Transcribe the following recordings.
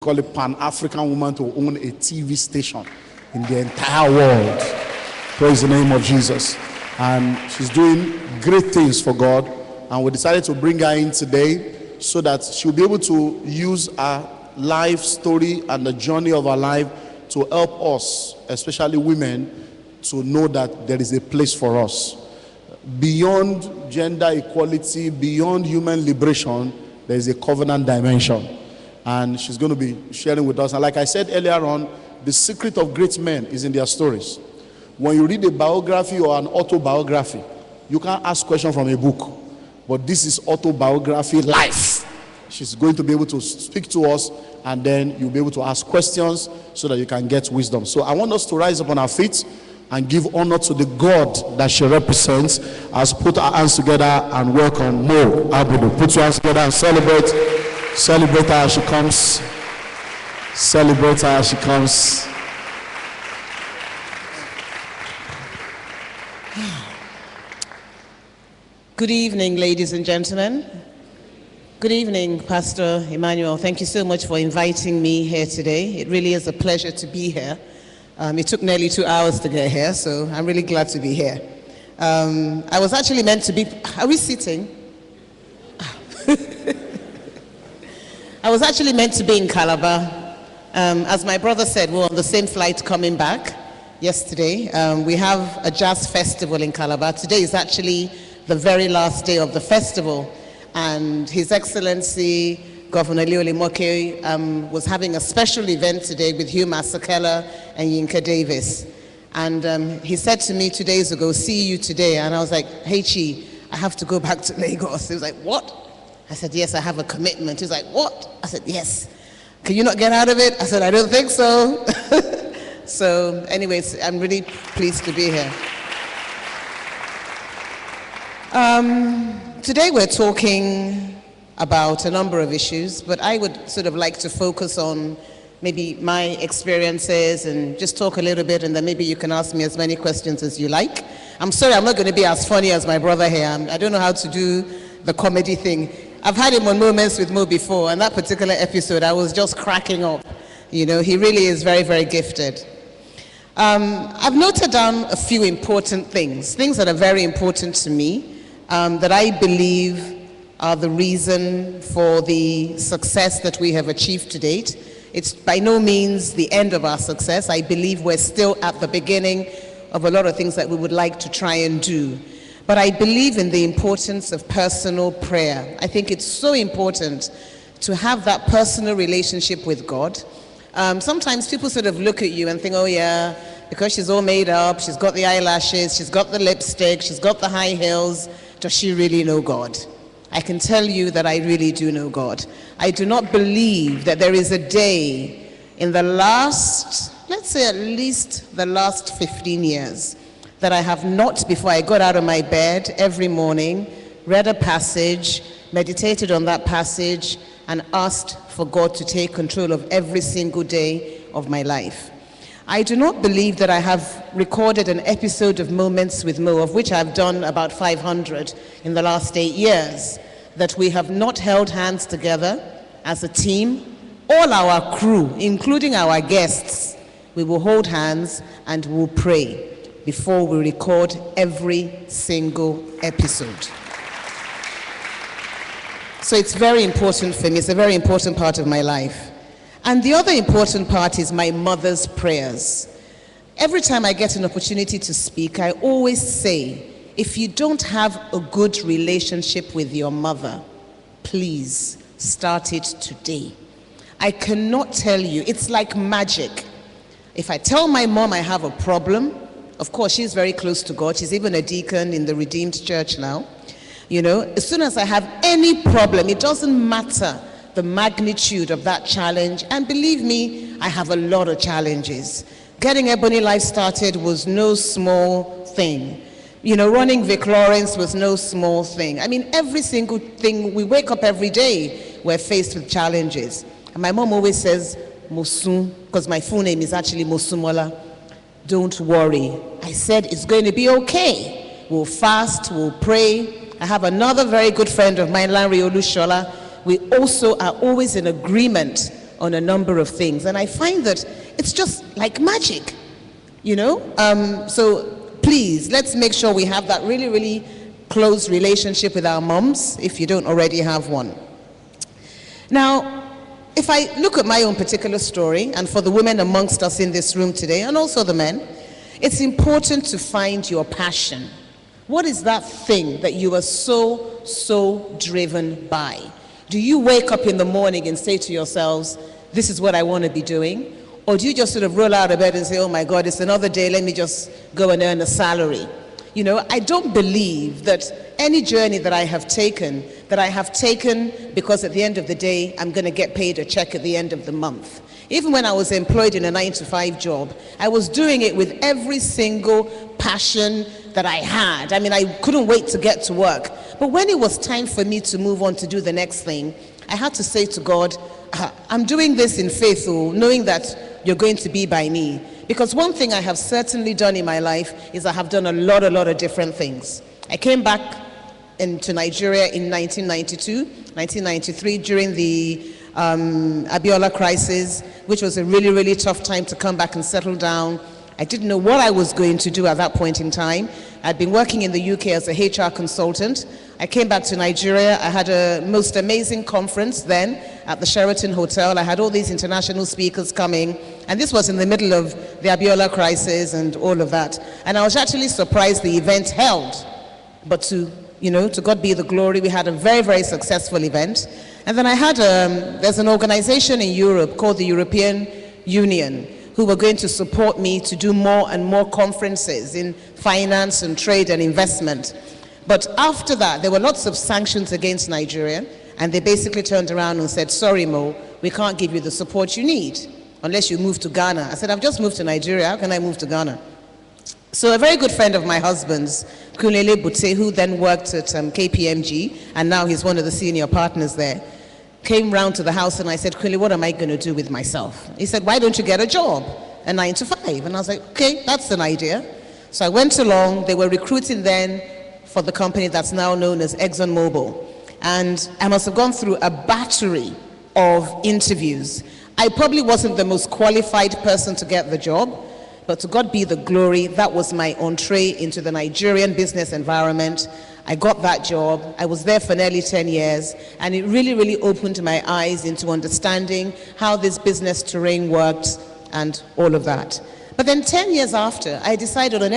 call a Pan-African woman to own a TV station in the entire world. Praise the name of Jesus. And she's doing great things for God. And we decided to bring her in today so that she'll be able to use her life story and the journey of her life to help us, especially women, to know that there is a place for us. Beyond gender equality, beyond human liberation, there is a covenant dimension. And she's going to be sharing with us. And like I said earlier on, the secret of great men is in their stories. When you read a biography or an autobiography, you can't ask questions from a book. But this is autobiography life. She's going to be able to speak to us, and then you'll be able to ask questions so that you can get wisdom. So I want us to rise up on our feet and give honor to the God that she represents. As put our hands together and welcome Mo Abudu. Put your hands together and celebrate. Celebrate her as she comes. Celebrate her as she comes. Good evening, ladies and gentlemen. Good evening, Pastor Emmanuel. Thank you so much for inviting me here today. It really is a pleasure to be here. It took nearly 2 hours to get here, so I'm really glad to be here. I was actually meant to be... Are we sitting? I was actually meant to be in Calabar. As my brother said, we're on the same flight coming back yesterday. We have a jazz festival in Calabar. Today is actually the very last day of the festival. And His Excellency, Governor Leoli Moke, was having a special event today with Hugh Masekela and Yinka Davis. And he said to me 2 days ago, see you today. And I was like, hey, Chi, I have to go back to Lagos. He was like, what? I said, yes, I have a commitment. He was like, what? I said, yes. Can you not get out of it? I said, I don't think so. So anyways, I'm really pleased to be here. Today we're talking about a number of issues, but I would sort of like to focus on maybe my experiences and just talk a little bit, and then maybe you can ask me as many questions as you like. I'm sorry, I'm not going to be as funny as my brother here. I don't know how to do the comedy thing. I've had him on Moments with Mo before, and that particular episode, I was just cracking up. You know, he really is very, very gifted. I've noted down a few important things that are very important to me, that I believe are the reason for the success that we have achieved to date. It's by no means the end of our success. I believe we're still at the beginning of a lot of things that we would like to try and do. But I believe in the importance of personal prayer. I think it's so important to have that personal relationship with God. Sometimes people sort of look at you and think, oh yeah, because she's all made up, she's got the eyelashes, she's got the lipstick, she's got the high heels, does she really know God? I can tell you that I really do know God. I do not believe that there is a day in the last, let's say at least the last 15 years, that I have not, before I got out of my bed every morning, read a passage, meditated on that passage, and asked for God to take control of every single day of my life. I do not believe that I have recorded an episode of Moments with Mo, of which I've done about 500 in the last 8 years, that we have not held hands together as a team. All our crew, including our guests, we will hold hands and we'll pray before we record every single episode. So it's very important for me. It's a very important part of my life. And the other important part is my mother's prayers. Every time I get an opportunity to speak, I always say, if you don't have a good relationship with your mother, please start it today. I cannot tell you, it's like magic. If I tell my mom I have a problem, of course, she's very close to God. She's even a deacon in the Redeemed Church now. You know, as soon as I have any problem, it doesn't matter the magnitude of that challenge. And believe me, I have a lot of challenges. Getting Ebony Life started was no small thing. You know, running Vic Lawrence was no small thing. I mean, every single thing, we wake up every day, we're faced with challenges. And my mom always says, Mosun, because my full name is actually Mosumola. Don't worry. I said, it's going to be okay. We'll fast, we'll pray. I have another very good friend of mine, Lanre Olushola. We also are always in agreement on a number of things. And I find that it's just like magic, you know? So please, let's make sure we have that really, really close relationship with our moms, if you don't already have one. Now, if I look at my own particular story, and for the women amongst us in this room today, and also the men, it's important to find your passion. What is that thing that you are so driven by? Do you wake up in the morning and say to yourselves, this is what I want to be doing? Or do you just sort of roll out of bed and say, oh my God, it's another day, let me just go and earn a salary? You know, I don't believe that any journey that I have taken because at the end of the day, I'm going to get paid a check at the end of the month. Even when I was employed in a 9-to-5 job, I was doing it with every single passion that I had. I mean, I couldn't wait to get to work. But when it was time for me to move on to do the next thing, I had to say to God, I'm doing this in faith, knowing that you're going to be by me. Because one thing I have certainly done in my life is I have done a lot of different things. I came back into Nigeria in 1992, 1993 during the Abiola crisis, which was a really, really tough time to come back and settle down. I didn't know what I was going to do at that point in time. I'd been working in the UK as a HR consultant. I came back to Nigeria. I had a most amazing conference then at the Sheraton Hotel. I had all these international speakers coming, and this was in the middle of the Abiola crisis and all of that. And I was actually surprised the event held. But to God be the glory, we had a very, very successful event. And then I had, there's an organization in Europe called the European Union, who were going to support me to do more and more conferences in finance and trade and investment. But after that, there were lots of sanctions against Nigeria, and they basically turned around and said, sorry, Mo, we can't give you the support you need unless you move to Ghana. I said, I've just moved to Nigeria, how can I move to Ghana? So a very good friend of my husband's, Kunle Bute, who then worked at KPMG, and now he's one of the senior partners there, came round to the house and I said, Kunle, what am I going to do with myself? He said, why don't you get a job, a 9-to-5? And I was like, okay, that's an idea. So I went along. They were recruiting then for the company that's now known as ExxonMobil. And I must have gone through a battery of interviews. I probably wasn't the most qualified person to get the job, but to God be the glory, that was my entree into the Nigerian business environment. I got that job. I was there for nearly 10 years, and it really, really opened my eyes into understanding how this business terrain worked and all of that. But then 10 years after, I decided that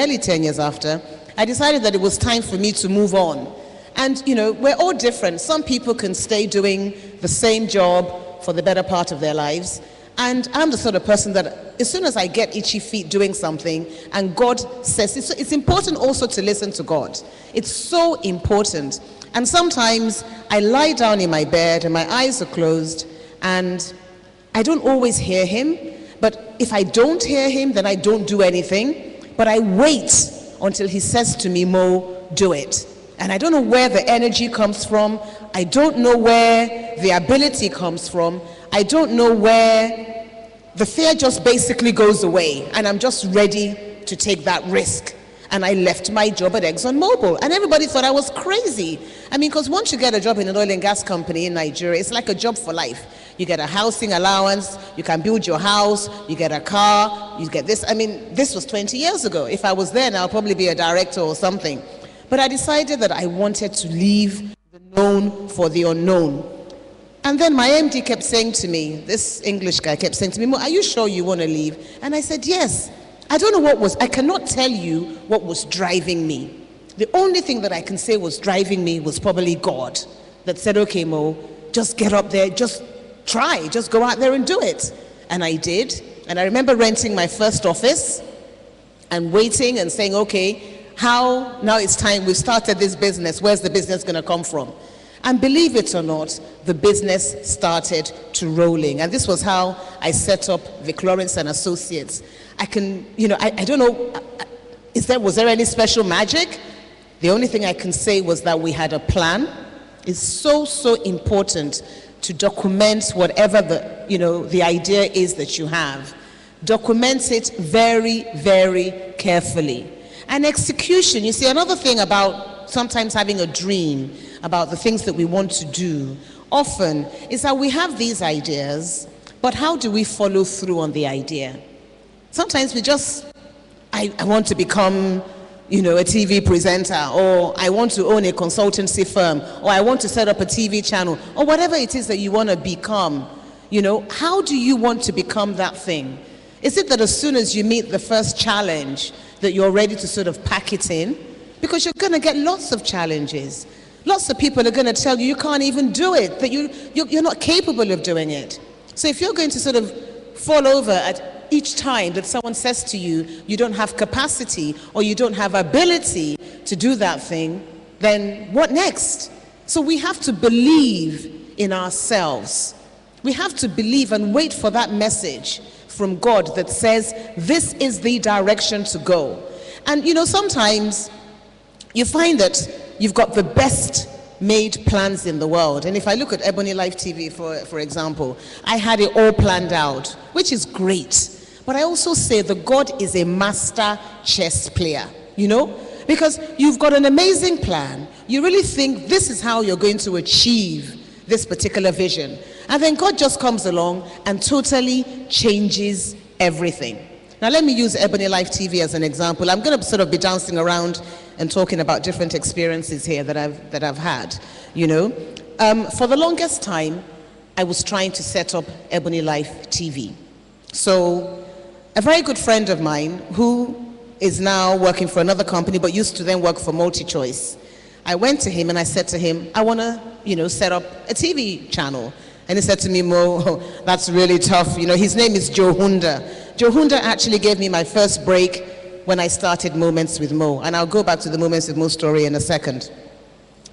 it was time for me to move on. And, you know, we're all different. Some people can stay doing the same job for the better part of their lives. And I'm the sort of person that as soon as I get itchy feet doing something and God says, it's important also to listen to God. It's so important. And sometimes I lie down in my bed and my eyes are closed and I don't always hear him. But if I don't hear him, then I don't do anything. But I wait until he says to me, Mo, do it. And I don't know where the energy comes from. I don't know where the ability comes from. I don't know where the fear just basically goes away. And I'm just ready to take that risk. And I left my job at ExxonMobil. And everybody thought I was crazy. I mean, because once you get a job in an oil and gas company in Nigeria, it's like a job for life. You get a housing allowance, you can build your house, you get a car, you get this. I mean, this was 20 years ago. If I was there now, I'll probably be a director or something. But I decided that I wanted to leave the known for the unknown. And then my MD kept saying to me, this English guy kept saying to me, Mo, are you sure you want to leave? And I said, yes. I don't know I cannot tell you what was driving me. The only thing that I can say was driving me was probably God that said, okay, Mo, just get up there, just try, just go out there and do it. And I did. And I remember renting my first office and waiting and saying, okay, now it's time, we've started this business, where's the business going to come from? And believe it or not, the business started to rolling. And this was how I set up Vic Lawrence and Associates. I don't know, was there any special magic? The only thing I can say was that we had a plan. It's so important to document whatever the idea is that you have. Document it very, very carefully. And execution, you see, another thing about sometimes having a dream about the things that we want to do often is that we have these ideas, But how do we follow through on the idea? Sometimes we just, I want to become, a TV presenter, or I want to own a consultancy firm, or I want to set up a TV channel, or whatever it is that you want to become. How do you want to become that thing? Is it that as soon as you meet the first challenge that you're ready to sort of pack it in? Because you're going to get lots of challenges. Lots of people are going to tell you you can't even do it, that you're not capable of doing it. So if you're going to sort of fall over at each time that someone says to you, you don't have capacity or you don't have ability to do that thing, then what next? So we have to believe in ourselves. We have to believe and wait for that message from God that says, this is the direction to go. And sometimes you find that you've got the best made plans in the world. And if I look at Ebony Life TV, for example, I had it all planned out, which is great. But I also say that God is a master chess player, because you've got an amazing plan. You really think this is how you're going to achieve this particular vision. And then God just comes along and totally changes everything. Now let me use Ebony Life TV as an example. I'm going to sort of be dancing around and talking about different experiences here that I've had. For the longest time, I was trying to set up Ebony Life TV. So a very good friend of mine who is now working for another company but used to then work for MultiChoice, I went to him and I said to him, I want to, set up a TV channel. And he said to me, Mo, that's really tough. His name is Joe Hunda. Joe Hunda actually gave me my first break when I started Moments with Mo. And I'll go back to the Moments with Mo story in a second.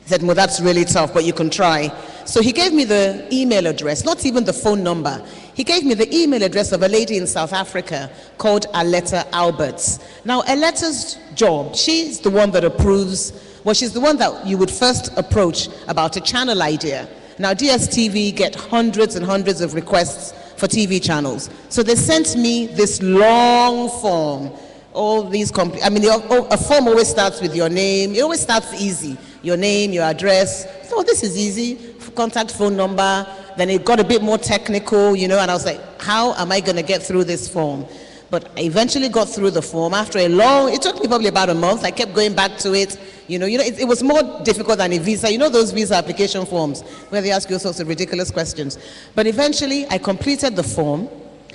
He said, Mo, that's really tough, but you can try. So he gave me the email address, not even the phone number. He gave me the email address of a lady in South Africa called Aletta Alberts. Now, Aletta's job, she's the one that approves, she's the one that you would first approach about a channel idea. Now, DSTV get hundreds and hundreds of requests for TV channels. So they sent me this long form. All these, a form always starts with your name. It always starts easy. Your name, your address. So this is easy. Contact phone number. Then it got a bit more technical, and I was like, how am I going to get through this form? But I eventually got through the form. After it took me probably about a month. I kept going back to it. It was more difficult than a visa. Those visa application forms where they ask you all sorts of ridiculous questions. But eventually, I completed the form,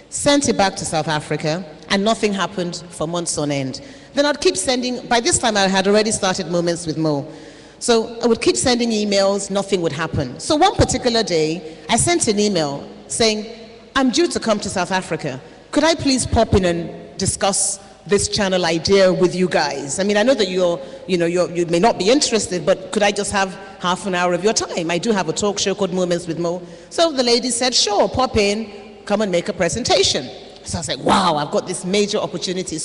sent it back to South Africa, and nothing happened for months on end. Then I'd keep sending. By this time, I had already started Moments with Mo. So I would keep sending emails, nothing would happen. So one particular day, I sent an email saying, I'm due to come to South Africa. Could I please pop in and discuss this channel idea with you guys? I know that you may not be interested, but could I just have half an hour of your time? I do have a talk show called Moments with Mo. So the lady said, sure, pop in, come and make a presentation. So I was like, wow, I've got this major opportunity.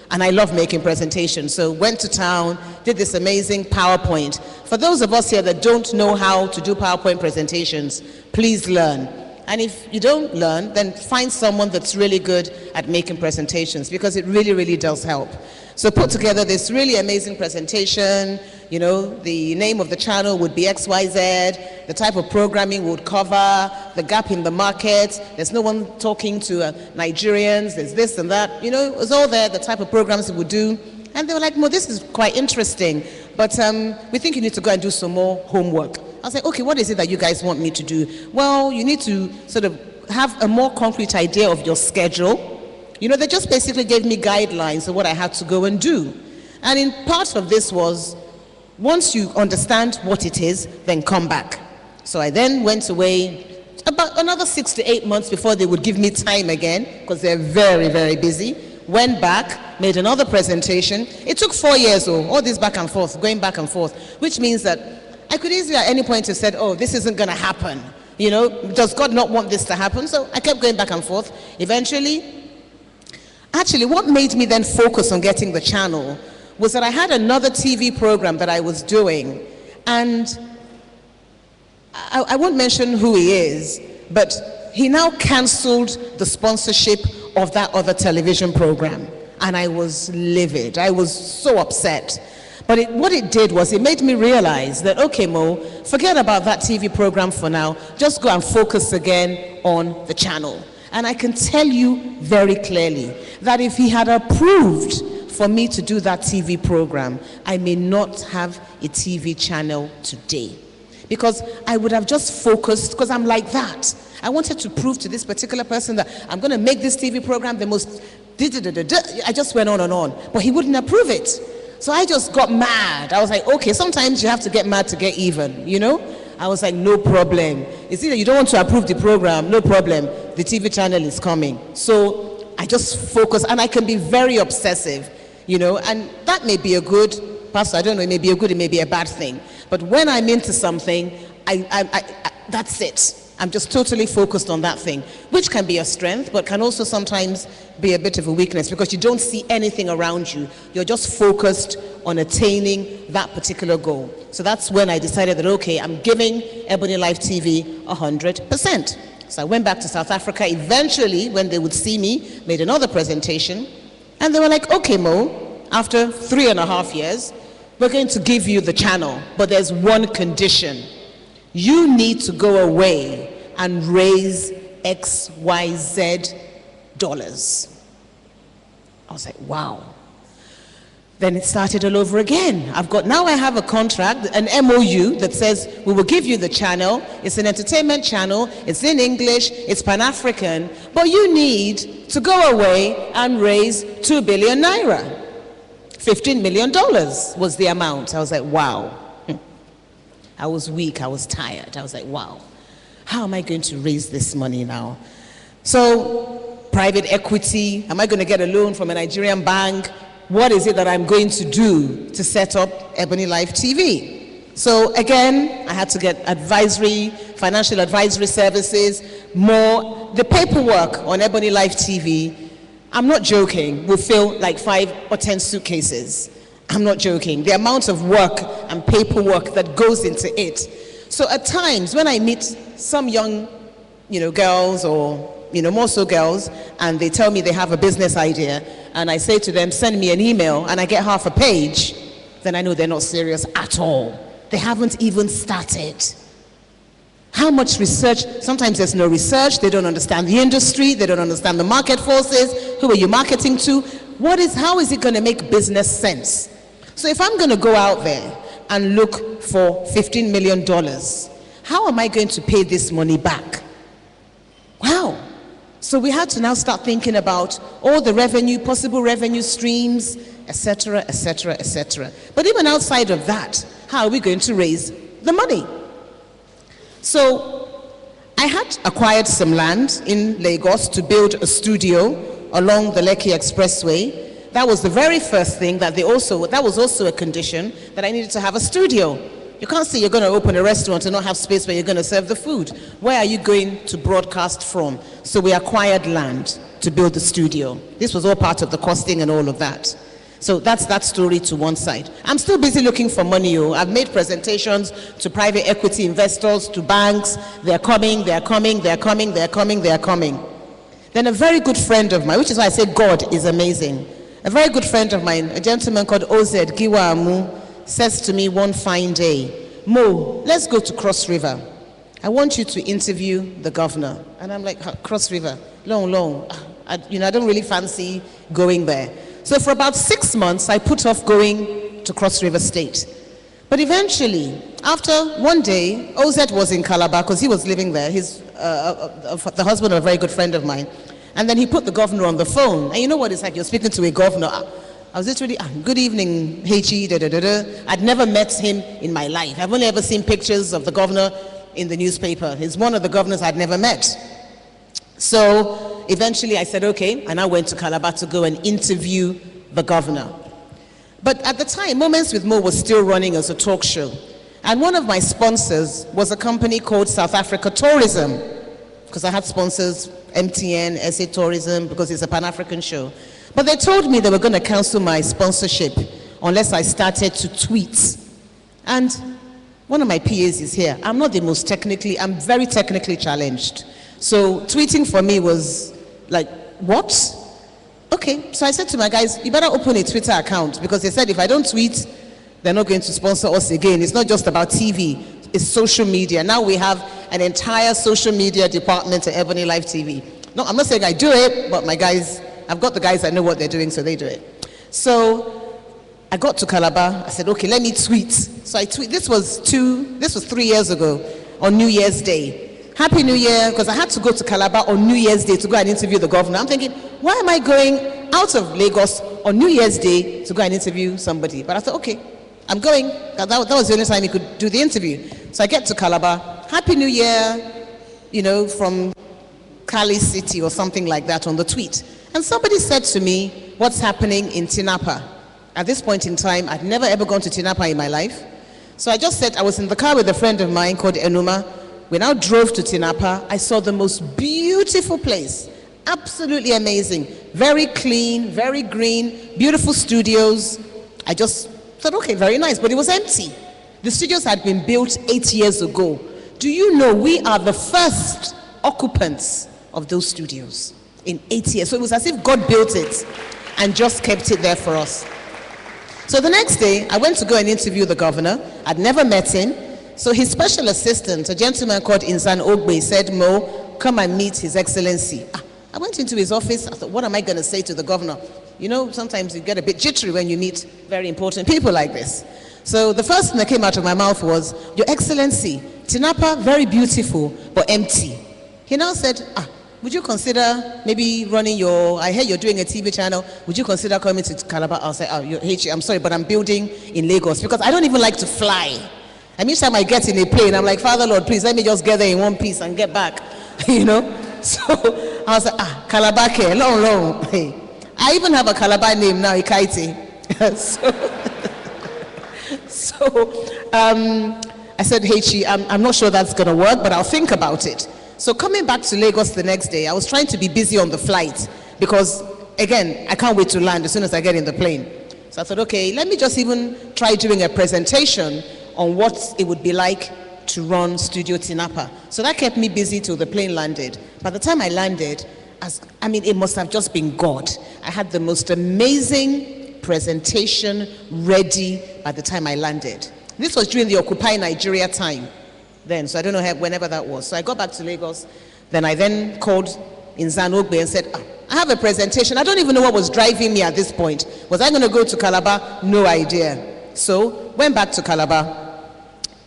And I love making presentations. So went to town, did this amazing PowerPoint. For those of us here that don't know how to do PowerPoint presentations, please learn. And if you don't learn, then find someone that's really good at making presentations, because it really, really does help. So put together this really amazing presentation. The name of the channel would be XYZ. The type of programming would cover the gap in the market. There's no one talking to Nigerians. There's this and that. It was all there, the type of programs it would do. And they were like, Mo, this is quite interesting, but we think you need to go and do some more homework. I was like, okay, what is it that you guys want me to do? Well, you need to sort of have a more concrete idea of your schedule. They just basically gave me guidelines of what I had to go and do. And in part of this was, once you understand what it is, then come back. So I then went away about another 6 to 8 months before they would give me time again, because they're very, very busy. Went back, made another presentation. It took 4 years, all this back and forth, going back and forth, which means that I could easily at any point have said, oh, this isn't going to happen. Does God not want this to happen? So I kept going back and forth. Eventually, actually, what made me then focus on getting the channel was that I had another TV program that I was doing, and I won't mention who he is, but he now canceled the sponsorship of that other television program, and I was livid. I was so upset. But what it did was it made me realize that, okay, Mo, forget about that TV program for now. Just go and focus again on the channel. And I can tell you very clearly that if he had approved for me to do that TV program, I may not have a TV channel today. Because I would have just focused, because I'm like that. I wanted to prove to this particular person that I'm going to make this TV program the most... I just went on and on. But he wouldn't approve it. So I just got mad. I was like, okay, sometimes you have to get mad to get even, you know? I was like, no problem. It's either you don't want to approve the program, no problem. The TV channel is coming. So I just focus, and I can be very obsessive, you know, and that may be a good, Pastor, I don't know, it may be a good, it may be a bad thing. But when I'm into something, that's it. I'm just totally focused on that thing, which can be a strength, but can also sometimes be a bit of a weakness because you don't see anything around you. You're just focused on attaining that particular goal. So that's when I decided that, okay, I'm giving Ebony Life TV 100%. So I went back to South Africa. Eventually, when they would see me, made another presentation, and they were like, okay, Mo, after 3.5 years, we're going to give you the channel, but there's one condition. You need to go away and raise XYZ dollars. I was like, wow. Then it started all over again. Now I have a contract, an MOU that says we will give you the channel. It's an entertainment channel. It's in English. It's Pan-African. But you need to go away and raise 2 billion naira. $15 million was the amount. I was like, wow. I was weak, I was tired. I was like, wow, how am I going to raise this money now? So, private equity, am I going to get a loan from a Nigerian bank? What is it that I'm going to do to set up Ebony Life TV? So again, I had to get financial advisory services, the paperwork on Ebony Life TV, I'm not joking, will fill like 5 or 10 suitcases. I'm not joking. The amount of work and paperwork that goes into it. So at times when I meet some young, girls or, more so girls, and they tell me they have a business idea, and I say to them, send me an email, and I get half a page, then I know they're not serious at all. They haven't even started. How much research? Sometimes there's no research. They don't understand the industry. They don't understand the market forces. Who are you marketing to? How is it going to make business sense? So if I'm going to go out there and look for $15 million, how am I going to pay this money back? Wow. So we had to now start thinking about all the possible revenue streams, etc., etc., etc. But even outside of that, how are we going to raise the money? So I had acquired some land in Lagos to build a studio along the Lekki Expressway. That was the very first thing that was also a condition that I needed to have a studio. You can't say you're going to open a restaurant and not have space where you're going to serve the food. Where are you going to broadcast from? So we acquired land to build the studio. This was all part of the costing and all of that. So that's that story to one side. I'm still busy looking for money. I've made presentations to private equity investors, to banks. They're coming, they're coming, they're coming, they're coming, they're coming. Then a very good friend of mine, which is why I say God is amazing. A very good friend of mine, a gentleman called Oz Giwa Amu, says to me one fine day, Mo, let's go to Cross River. I want you to interview the governor. And I'm like, Cross River, long. I don't really fancy going there. So for about 6 months, I put off going to Cross River State. But eventually, after one day, Oz was in Calabar because he was living there. He's the husband of a very good friend of mine. And then he put the governor on the phone. And you know what it's like? You're speaking to a governor. I was literally, good evening, H.E., I'd never met him in my life. I've only ever seen pictures of the governor in the newspaper. He's one of the governors I'd never met. So eventually I said, okay, and I went to Calabar to go and interview the governor. But at the time, Moments with Mo was still running as a talk show. And one of my sponsors was a company called South Africa Tourism, because I had sponsors, MTN, SA Tourism, because it's a Pan-African show. But they told me they were going to cancel my sponsorship unless I started to tweet. And one of my PAs is here. I'm very technically challenged. So tweeting for me was like, what? Okay, so I said to my guys, you better open a Twitter account, because they said if I don't tweet, they're not going to sponsor us again. It's not just about TV, it's social media. Now we have an entire social media department at Ebony Life TV. No, I'm not saying I do it, but my guys, I've got the guys that know what they're doing, so they do it. So I got to Calabar. I said, okay, let me tweet. So I tweet. This was 3 years ago on New Year's Day. Happy New Year, because I had to go to Calabar on New Year's Day to go and interview the governor. I'm thinking, why am I going out of Lagos on New Year's Day to go and interview somebody? But I thought, okay, I'm going. That was the only time he could do the interview. So I get to Calabar. Happy New Year, you know, from Cali City or something like that on the tweet. And somebody said to me, what's happening in Tinapa? At this point in time, I'd never ever gone to Tinapa in my life. So I just said, I was in the car with a friend of mine called Enuma. We now drove to Tinapa. I saw the most beautiful place. Absolutely amazing. Very clean, very green, beautiful studios. I just thought, okay, very nice, but it was empty. The studios had been built 8 years ago. Do you know we are the first occupants of those studios in 8 years? So it was as if God built it and just kept it there for us. So the next day, I went to go and interview the governor. I'd never met him. So his special assistant, a gentleman called Insan Ogbe, said, Mo, come and meet His Excellency. I went into his office. I thought, what am I going to say to the governor? You know, sometimes you get a bit jittery when you meet very important people like this. So the first thing that came out of my mouth was, Your Excellency, Tinapa, very beautiful, but empty. He now said, would you consider maybe running I hear you're doing a TV channel, would you consider coming to Calabar? I'll say, I'm sorry, but I'm building in Lagos because I don't even like to fly. And each time I get in a plane, I'm like, Father Lord, please let me just get there in one piece and get back, you know? So I was like, Calabar, long. I even have a Calabar name now, Ikaiti. I said, Hechi, I'm not sure that's going to work, but I'll think about it. So coming back to Lagos the next day, I was trying to be busy on the flight because, again, I can't wait to land as soon as I get in the plane. So I thought, okay, let me just even try doing a presentation on what it would be like to run Studio Tinapa. So that kept me busy till the plane landed. By the time I landed, it must have just been God. I had the most amazing presentation ready by the time I landed. This was during the Occupy Nigeria time then, so I don't know whenever that was. So I got back to Lagos. Then I called Insan Ogbe and said, I have a presentation. I don't even know what was driving me at this point. Was I going to go to Calabar? No idea. So went back to Calabar.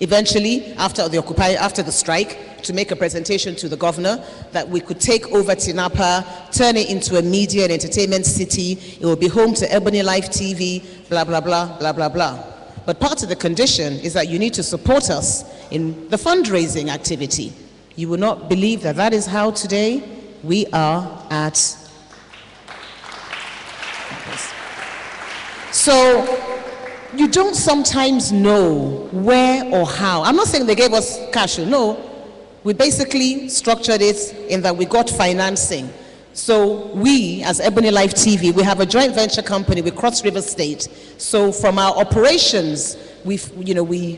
Eventually, after the strike, to make a presentation to the governor that we could take over Tinapa, turn it into a media and entertainment city. It will be home to Ebony Life TV, blah, blah, blah, blah, blah, blah. But part of the condition is that you need to support us in the fundraising activity. You will not believe that is how today we are at. So you don't sometimes know where or how. I'm not saying they gave us cash. No, we basically structured it in that we got financing. So we, as Ebony Life TV, we have a joint venture company with Cross River State. So from our operations, we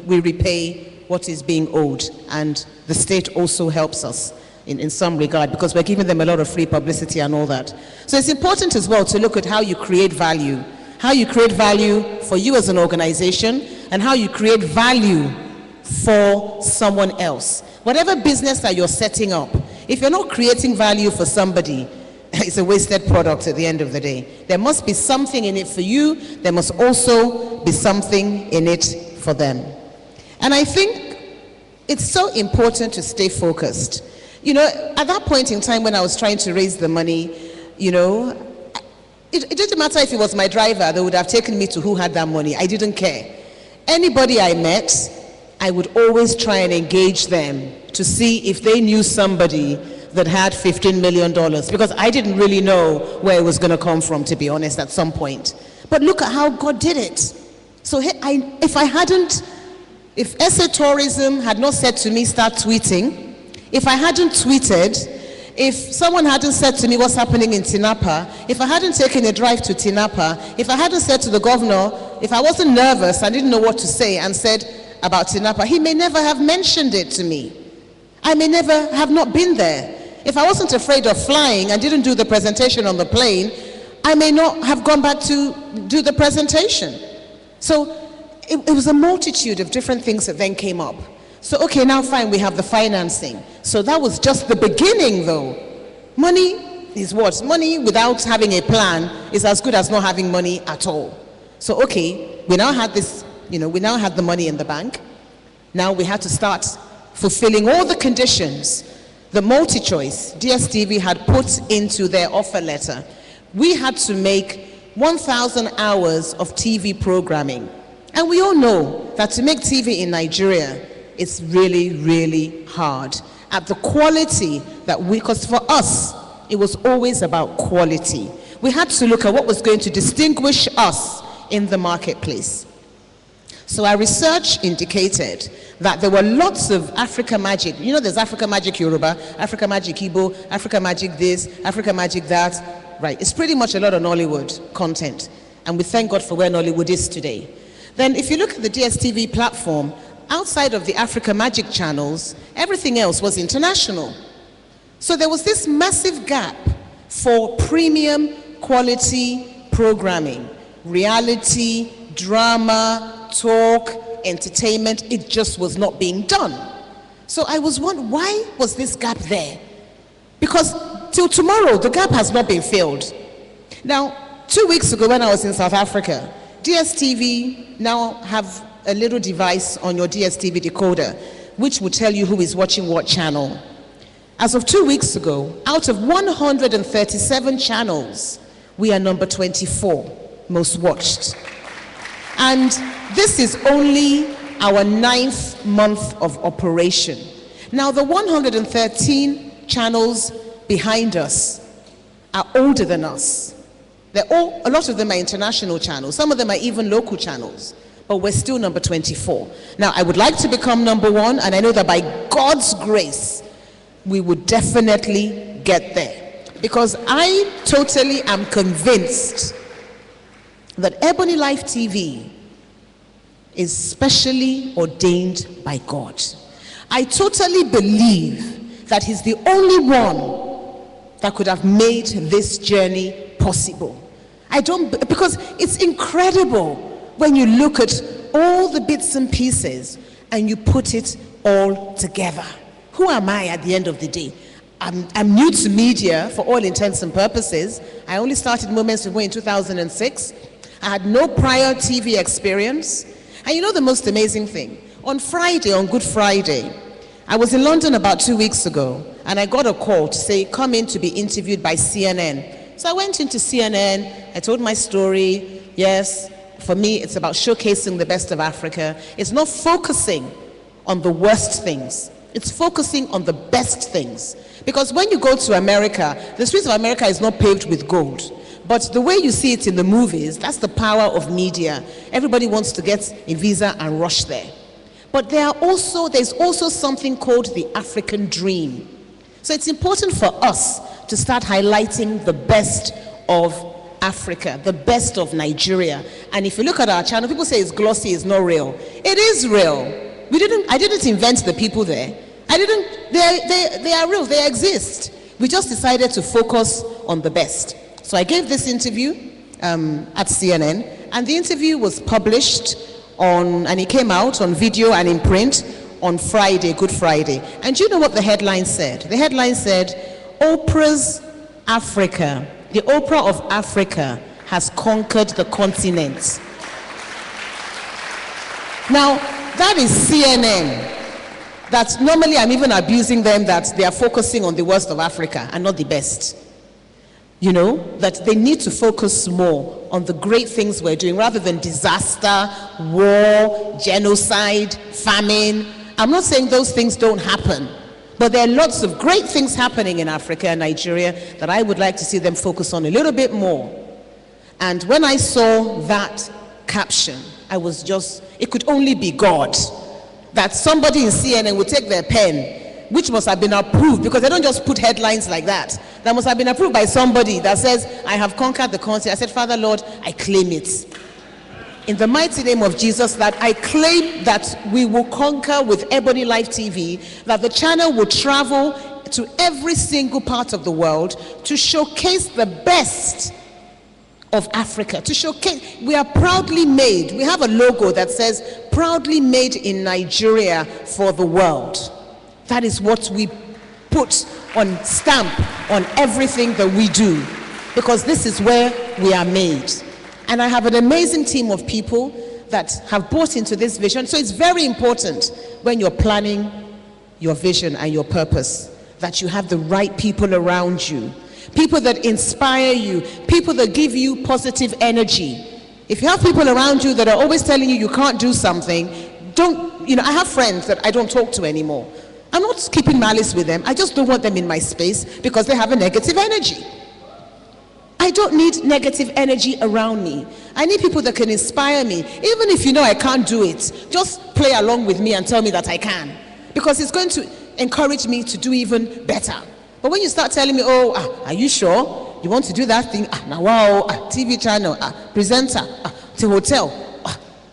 repay what is being owed, and the state also helps us in some regard because we're giving them a lot of free publicity and all that. So it's important as well to look at how you create value. How you create value for you as an organization, and how you create value for someone else. Whatever business that you're setting up, if you're not creating value for somebody, it's a wasted product at the end of the day. There must be something in it for you. There must also be something in it for them. And I think it's so important to stay focused. You know, at that point in time when I was trying to raise the money, you know, it didn't matter if it was my driver, they would have taken me to who had that money. I didn't care. Anybody I met, I would always try and engage them to see if they knew somebody that had $15 million, because I didn't really know where it was going to come from, to be honest, at some point. But look at how God did it. So if SA Tourism had not said to me, start tweeting, if I hadn't tweeted, if someone hadn't said to me what's happening in Tinapa, if I hadn't taken a drive to Tinapa, if I hadn't said to the governor, if I wasn't nervous, I didn't know what to say, and said about Tinapa, he may never have mentioned it to me. I may never have not been there. If I wasn't afraid of flying and didn't do the presentation on the plane, I may not have gone back to do the presentation. So it was a multitude of different things that then came up. So, okay, now fine, we have the financing. So that was just the beginning, though. Money is what? Money without having a plan is as good as not having money at all. So, okay, we now had this, we now had the money in the bank. Now we had to start fulfilling all the conditions the multi-choice DSTV had put into their offer letter. We had to make 1,000 hours of TV programming. And we all know that to make TV in Nigeria, it's really, really hard. At the quality that because for us, it was always about quality. We had to look at what was going to distinguish us in the marketplace. So our research indicated that there were lots of Africa Magic. There's Africa Magic Yoruba, Africa Magic Igbo, Africa Magic this, Africa Magic that. Right, it's pretty much a lot of Nollywood content. And we thank God for where Nollywood is today. Then if you look at the DSTV platform, outside of the Africa Magic channels, everything else was international. So there was this massive gap for premium quality programming, reality, drama, talk, entertainment. It just was not being done. So I was wondering, why was this gap there? Because till tomorrow, the gap has not been filled. Now, 2 weeks ago when I was in South Africa, DSTV now have a little device on your DSTV decoder, which will tell you who is watching what channel. As of 2 weeks ago, out of 137 channels, we are number 24 most watched. And this is only our 9th month of operation. Now, the 113 channels behind us are older than us. A lot of them are international channels. Some of them are even local channels. But we're still number 24. Now, I would like to become number 1, and I know that by God's grace, we would definitely get there. Because I totally am convinced that Ebony Life TV is specially ordained by God. I totally believe that He's the only one that could have made this journey possible. Because it's incredible when you look at all the bits and pieces and you put it all together. Who am I at the end of the day? I'm new to media for all intents and purposes. I only started Moments Ago in 2006. I had no prior TV experience. And you know the most amazing thing? On Friday, on Good Friday, I was in London about 2 weeks ago, and I got a call to say, come in to be interviewed by CNN. So I went into CNN, I told my story. Yes, for me, it's about showcasing the best of Africa. It's not focusing on the worst things. It's focusing on the best things. Because when you go to America, the streets of America is not paved with gold. But the way you see it in the movies, that's the power of media. Everybody wants to get a visa and rush there. But there's also something called the African dream. So it's important for us to start highlighting the best of Africa, the best of Nigeria. And if you look at our channel, people say it's glossy, it's not real. It is real. I didn't invent the people there. They are real, they exist. We just decided to focus on the best. So I gave this interview at CNN, and the interview was published and it came out on video and in print on Friday, Good Friday. And do you know what the headline said? The headline said, Oprah's Africa, the Oprah of Africa has conquered the continent. Now, that is CNN. That normally I'm even abusing them that they are focusing on the worst of Africa and not the best. You know, that they need to focus more on the great things we're doing rather than disaster, war, genocide, famine. I'm not saying those things don't happen, but there are lots of great things happening in Africa and Nigeria that I would like to see them focus on a little bit more. And when I saw that caption, it could only be God. That somebody in CNN would take their pen, which must have been approved, because they don't just put headlines like that. That must have been approved by somebody that says, I have conquered the continent. I said, Father, Lord, I claim it. In the mighty name of Jesus, that I claim that we will conquer with Ebony Life TV, that the channel will travel to every single part of the world to showcase the best of Africa, to showcase. We are proudly made. We have a logo that says, proudly made in Nigeria for the world. That is what we put on stamp on everything that we do, because this is where we are made. And I have an amazing team of people that have bought into this vision. So it's very important when you're planning your vision and your purpose that you have the right people around you, people that inspire you, people that give you positive energy. If you have people around you that are always telling you you can't do something, I have friends that I don't talk to anymore. I'm not keeping malice with them. I just don't want them in my space because they have a negative energy. I don't need negative energy around me. I need people that can inspire me. Even if you know I can't do it, just play along with me and tell me that I can. Because it's going to encourage me to do even better. But when you start telling me, are you sure? You want to do that thing? TV channel, presenter, to hotel.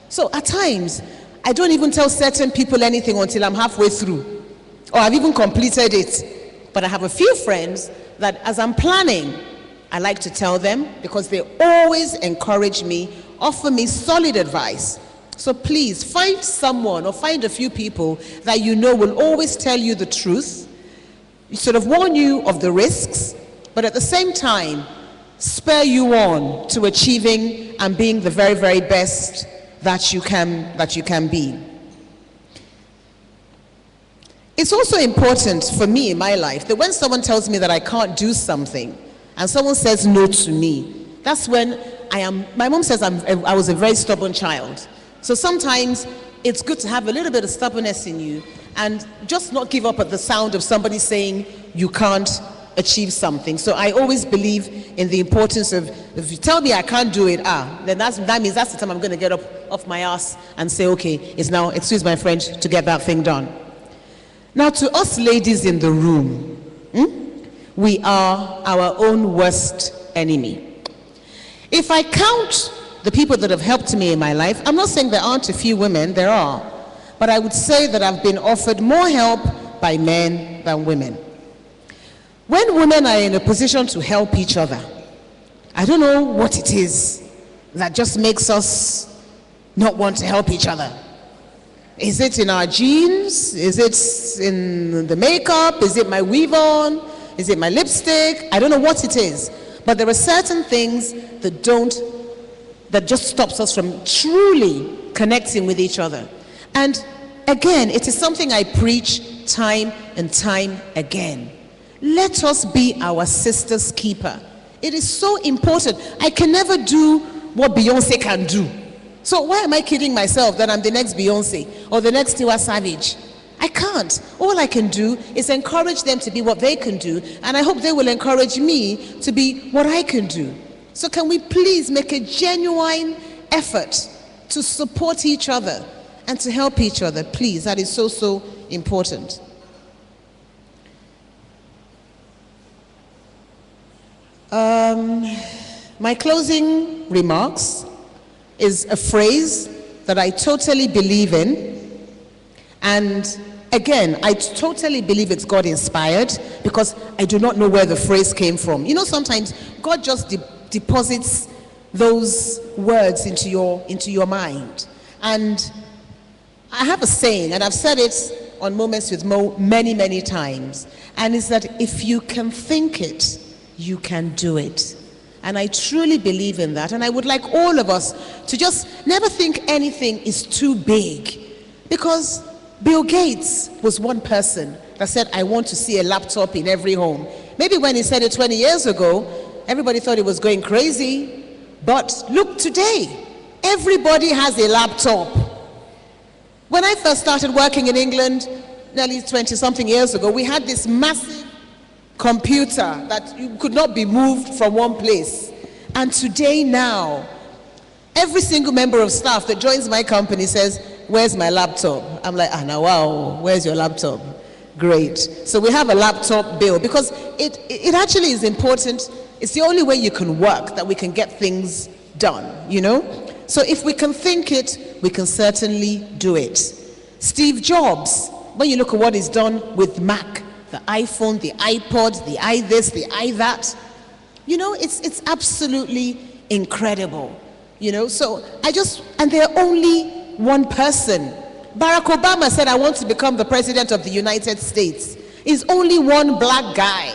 So at times, I don't even tell certain people anything until I'm halfway through. Or I've even completed it. But I have a few friends that as I'm planning, I like to tell them because they always encourage me, offer me solid advice. So please find someone or find a few people that you know will always tell you the truth, sort of warn you of the risks, but at the same time, spur you on to achieving and being the very, very best that you can be. It's also important for me in my life that when someone tells me that I can't do something and someone says no to me, that's when my mom says I was a very stubborn child. So sometimes it's good to have a little bit of stubbornness in you and just not give up at the sound of somebody saying you can't achieve something. So I always believe in the importance of, if you tell me I can't do it, then that means that's the time I'm going to get up off my ass and say, okay, it's now, excuse my French, to get that thing done. Now to us ladies in the room, we are our own worst enemy. If I count the people that have helped me in my life, I'm not saying there aren't a few women, there are, but I would say that I've been offered more help by men than women. When women are in a position to help each other, I don't know what it is that just makes us not want to help each other. Is it in our genes? Is it in the makeup? Is it my weave on? Is it my lipstick? I don't know what it is. But there are certain things that just stops us from truly connecting with each other. And again, it is something I preach time and time again. Let us be our sister's keeper. It is so important. I can never do what Beyonce can do. So why am I kidding myself that I'm the next Beyonce or the next Tiwa Savage? I can't. All I can do is encourage them to be what they can do, and I hope they will encourage me to be what I can do. So can we please make a genuine effort to support each other and to help each other? Please, that is so, so important. My closing remarks is a phrase that I totally believe in, and again, I totally believe it's God inspired because I do not know where the phrase came from. You know, sometimes God just deposits those words into your mind. And I have a saying, and I've said it on Moments with Mo many, many times, and it's that if you can think it, you can do it. And I truly believe in that, and I would like all of us to just never think anything is too big, because Bill Gates was one person that said, I want to see a laptop in every home. Maybe when he said it 20 years ago, everybody thought he was going crazy. But look today, everybody has a laptop. When I first started working in England, nearly 20-something years ago, we had this massive computer that you could not be moved from one place. And today now, every single member of staff that joins my company says, where's my laptop? I'm like, now wow, where's your laptop? Great. So we have a laptop bill because it actually is important. It's the only way you can work, that we can get things done, you know? So if we can think it, we can certainly do it. Steve Jobs, when you look at what he's done with Mac, the iPhone, the iPod, the iThis, the iThat, you know, it's absolutely incredible, you know? So and they're only one person. Barack Obama said, I want to become the president of the United States. He's only one black guy.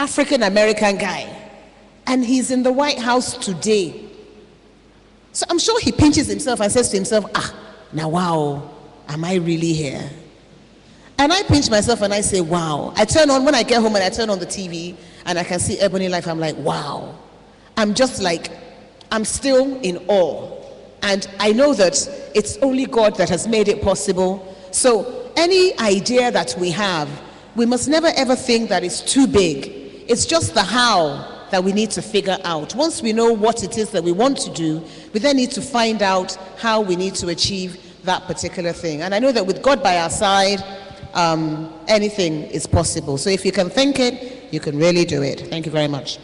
African-American guy. And he's in the White House today. So I'm sure he pinches himself and says to himself, now wow, am I really here? And I pinch myself and I say, wow. I turn on, when I get home and I turn on the TV and I can see Ebony Life, I'm like, wow. I'm just like, I'm still in awe. And I know that it's only God that has made it possible. So any idea that we have, we must never ever think that it's too big. It's just the how that we need to figure out. Once we know what it is that we want to do, we then need to find out how we need to achieve that particular thing. And I know that with God by our side, anything is possible. So if you can think it, you can really do it. Thank you very much.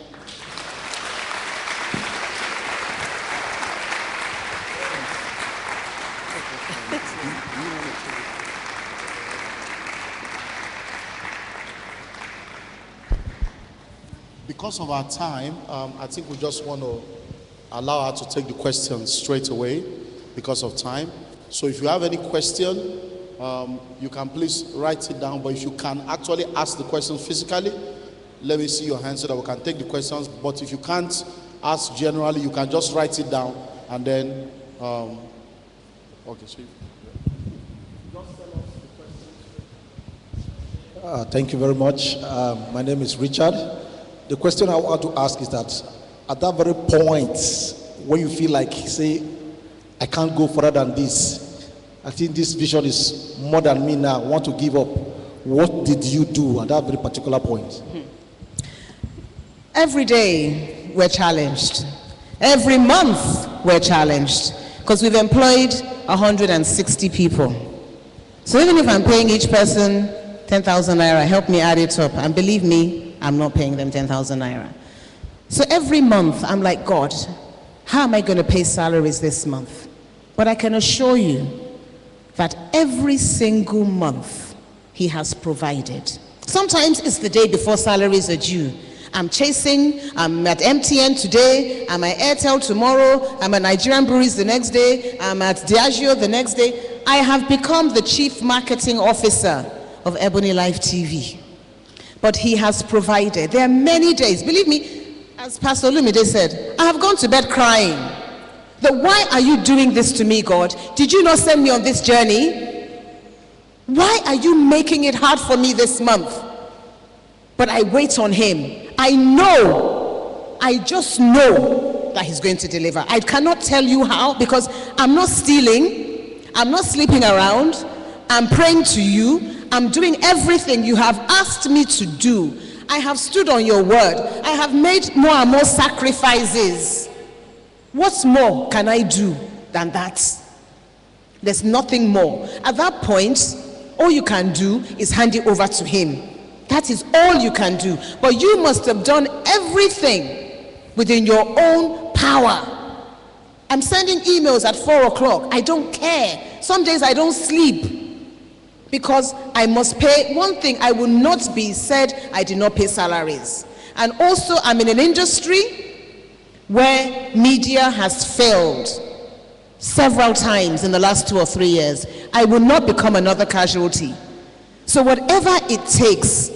Because of our time, I think we just want to allow her to take the questions straight away because of time. So if you have any question, you can please write it down. But if you can actually ask the questions physically, let me see your hand so that we can take the questions. But if you can't ask generally, you can just write it down and then okay. So thank you very much. My name is Richard. The question I want to ask is that at that very point when you feel like, say, I can't go further than this, I think this vision is more than me now, I want to give up. What did you do at that very particular point? Every day we're challenged. Every month we're challenged. Because we've employed 160 people. So even if I'm paying each person 10,000 naira, help me add it up. And believe me, I'm not paying them 10,000 naira. So every month I'm like, God, how am I going to pay salaries this month? But I can assure you that every single month he has provided. Sometimes it's the day before salaries are due. I'm chasing, I'm at MTN today, I'm at Airtel tomorrow, I'm at Nigerian Breweries the next day, I'm at Diageo the next day. I have become the chief marketing officer of Ebony Life TV. But he has provided. There are many days, believe me, as Pastor Lumide said, I have gone to bed crying. Why are you doing this to me, God? Did you not send me on this journey? Why are you making it hard for me this month? But I wait on him. I just know that he's going to deliver. I cannot tell you how, because I'm not stealing, I'm not sleeping around, I'm praying to you, I'm doing everything you have asked me to do. I have stood on your word. I have made more and more sacrifices. What more can I do than that? There's nothing more. At that point, all you can do is hand it over to him. That is all you can do. But you must have done everything within your own power. I'm sending emails at 4 o'clock. I don't care. Some days I don't sleep. Because I must pay. One thing, I will not be said I did not pay salaries. And also, I'm in an industry where media has failed several times in the last 2 or 3 years. I will not become another casualty. So whatever it takes.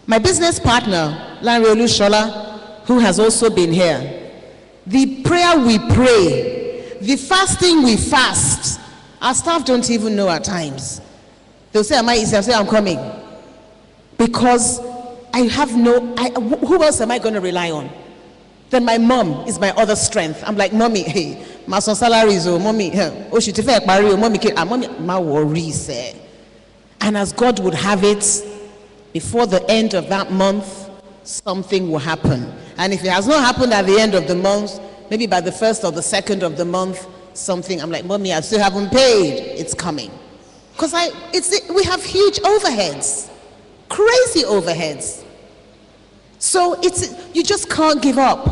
My business partner, Larry Olushola, who has also been here, the prayer we pray, the fasting we fast, our staff don't even know at times. They'll say, am I easy? I'll say, I'm coming. Because I have who else am I going to rely on? Then my mom is my other strength. I'm like, mommy, hey, my son salaries, oh, mommy, oh, she te fe pari, oh, mommy, mommy, my worries. And as God would have it, before the end of that month, something will happen. And if it has not happened at the end of the month, maybe by the 1st or the 2nd of the month, something, I'm like, mommy, I still haven't paid. It's coming. Because we have huge overheads, crazy overheads. So you just can't give up.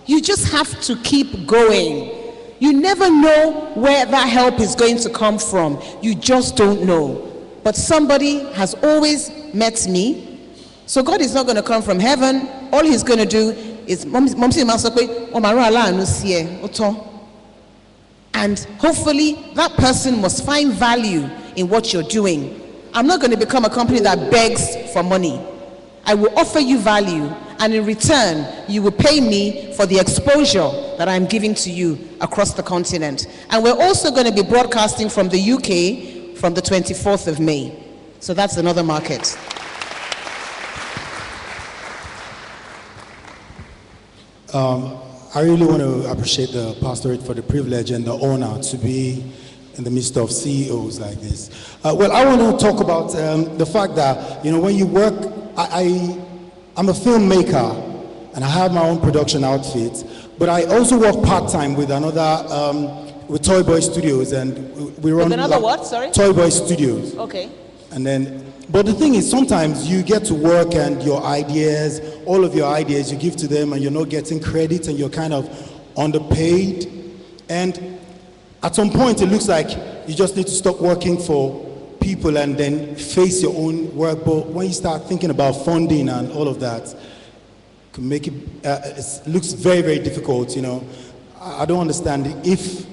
You just have to keep going. You never know where that help is going to come from. You just don't know. But somebody has always met me. So God is not going to come from heaven. All he's going to do is, and hopefully that person must find value in what you're doing. I'm not going to become a company that begs for money. I will offer you value, and in return, you will pay me for the exposure that I'm giving to you across the continent. And we're also going to be broadcasting from the UK from the 24th of May. So that's another market. I really want to appreciate the pastorate for the privilege and the honor to be in the midst of CEOs like this. Well, I want to talk about the fact that, when you work, I'm a filmmaker and I have my own production outfit, but I also work part-time with with Toy Boy Studios, and we run... With another what, sorry? Toy Boy Studios. Okay. And then, but the thing is, sometimes you get to work and your ideas, all of your ideas, you give to them and you're not getting credit and you're kind of underpaid. And at some point, it looks like you just need to stop working for people and then face your own work. But when you start thinking about funding and all of that, can make it, it looks very, very difficult, I don't understand if,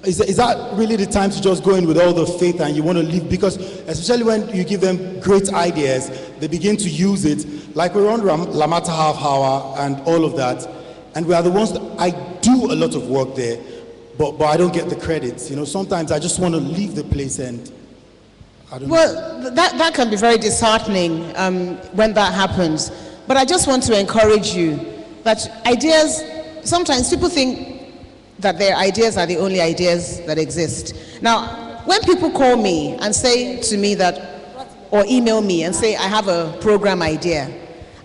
is that really the time to just go in with all the faith and you want to leave? Because especially when you give them great ideas, they begin to use it. Like we're on Lamata Half Hour and all of that. And we are the ones that, I do a lot of work there, but I don't get the credits. Sometimes I just want to leave the place and I don't know. Well, that can be very disheartening when that happens. But I just want to encourage you that ideas, sometimes people think that their ideas are the only ideas that exist. Now, when people call me and say to me that, or email me and say, I have a program idea,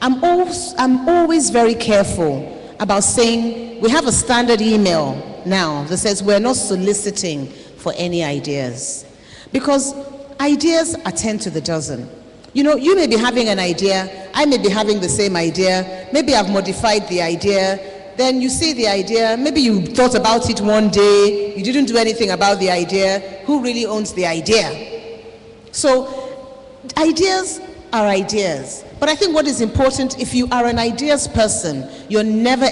I'm always very careful about saying, we have a standard email now that says we're not soliciting for any ideas. Because ideas are 10 to the dozen. You may be having an idea, I may be having the same idea, maybe I've modified the idea, then you see the idea, maybe you thought about it one day, you didn't do anything about the idea. Who really owns the idea? So ideas are ideas. But I think what is important, if you are an ideas person, you're never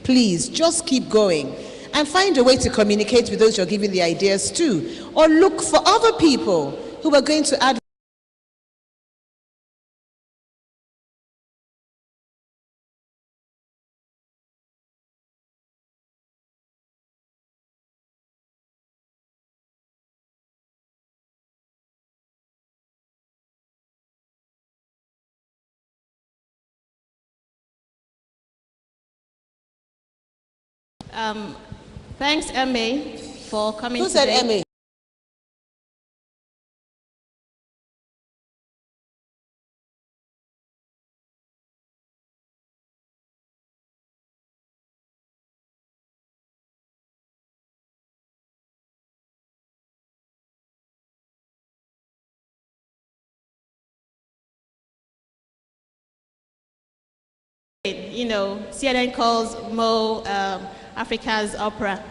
please just keep going and find a way to communicate with those you're giving the ideas to, or look for other people who are going to add Thanks, MA, for coming Who said today. MA? CNN calls Mo Africa's opera.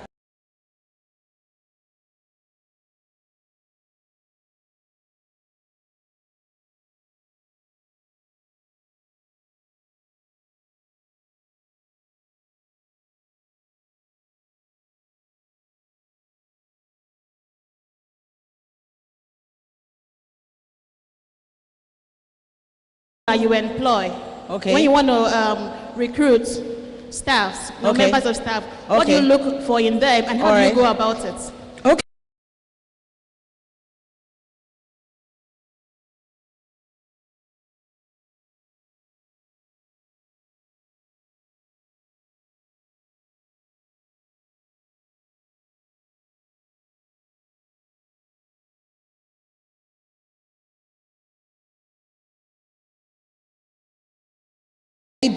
You employ. Okay. When you want to recruit staffs, members of staff, what do you look for in them and how do you go about it? Okay.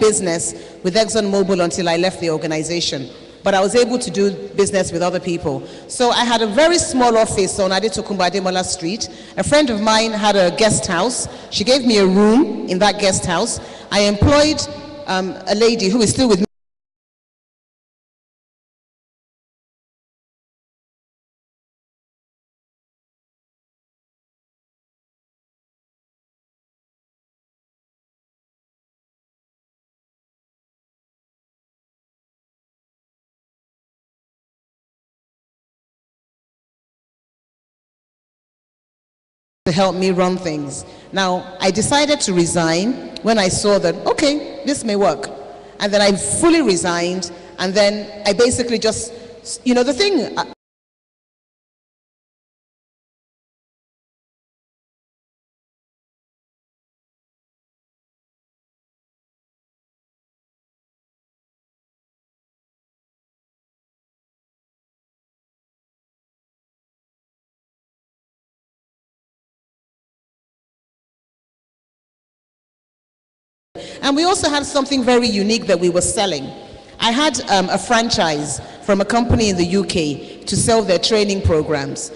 Business with ExxonMobil until I left the organization, but I was able to do business with other people. So I had a very small office on Adetokunbo Ademola Street. A friend of mine had a guest house. She gave me a room in that guest house. I employed a lady who is still with me. to help me run things. Now, I decided to resign when I saw that, okay, this may work. And then I fully resigned, and then I basically just, you know, the thing. And we also had something very unique that we were selling. I had a franchise from a company in the UK to sell their training programs.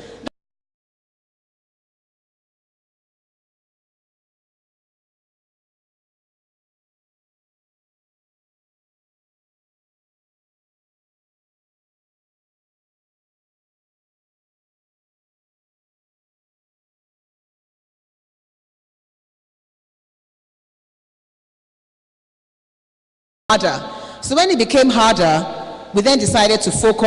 Harder. So when it became harder, we then decided to focus